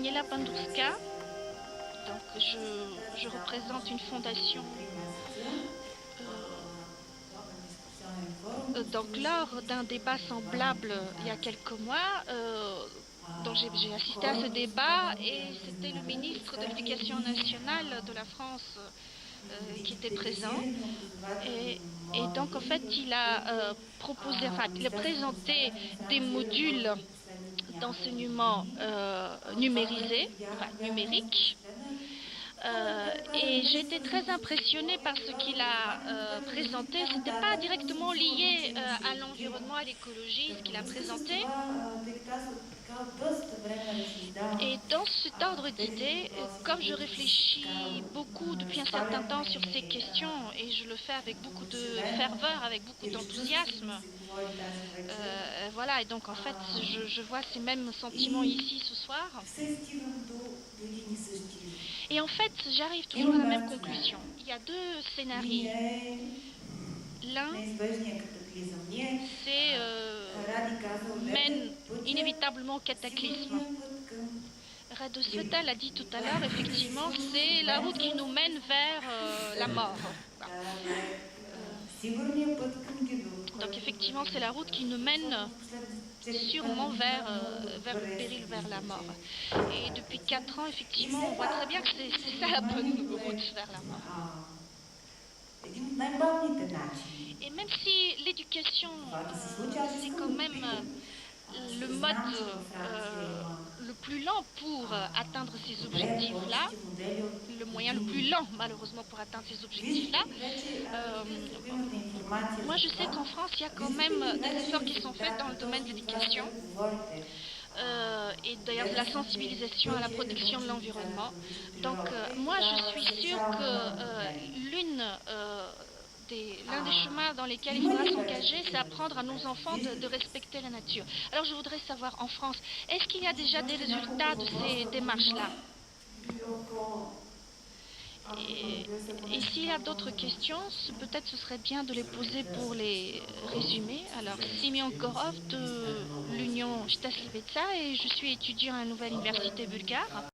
Daniela Bandurska. Donc, je représente une fondation. Donc, lors d'un débat semblable il y a quelques mois, donc j'ai assisté à ce débat et c'était le ministre de l'Éducation nationale de la France qui était présent. Et, et donc, en fait, il a proposé, enfin, il a présenté des modules d'enseignement numérisés, enfin numériques. Et j'ai été très impressionnée par ce qu'il a présenté. C'était pas directement lié à l'environnement, à l'écologie, ce qu'il a présenté. Et dans cet ordre d'idées, comme je réfléchis beaucoup depuis un certain temps sur ces questions, et je le fais avec beaucoup de ferveur, avec beaucoup d'enthousiasme, voilà, et donc en fait, je vois ces mêmes sentiments ici ce soir. Et en fait, j'arrive toujours à la même conclusion. Il y a deux scénarios. L'un, c'est mène inévitablement au cataclysme. Rado Sveta l'a dit tout à l'heure, effectivement, c'est la route qui nous mène vers la mort. Voilà. Donc effectivement, c'est la route qui nous mène sûrement vers le péril, vers la mort. Et depuis 4 ans, effectivement, on voit très bien que c'est ça la bonne route vers la mort. Et même si l'éducation, c'est quand même le mode le plus lent pour atteindre ces objectifs-là, le moyen le plus lent malheureusement pour atteindre ces objectifs-là, euh, moi je sais qu'en France, il y a quand même des efforts qui sont faits dans le domaine de l'éducation. Et d'ailleurs de la sensibilisation à la protection de l'environnement. Donc moi je suis sûre que l'un des chemins dans lesquels il faudra s'engager, c'est apprendre à nos enfants de respecter la nature. Alors je voudrais savoir en France, est-ce qu'il y a déjà des résultats de ces démarches-là? Et, et s'il y a d'autres questions, peut-être ce serait bien de les poser pour les résumer. Alors, Simeon Korov de l'Union Shtaslivetsa et je suis étudiant à la Nouvelle Université bulgare.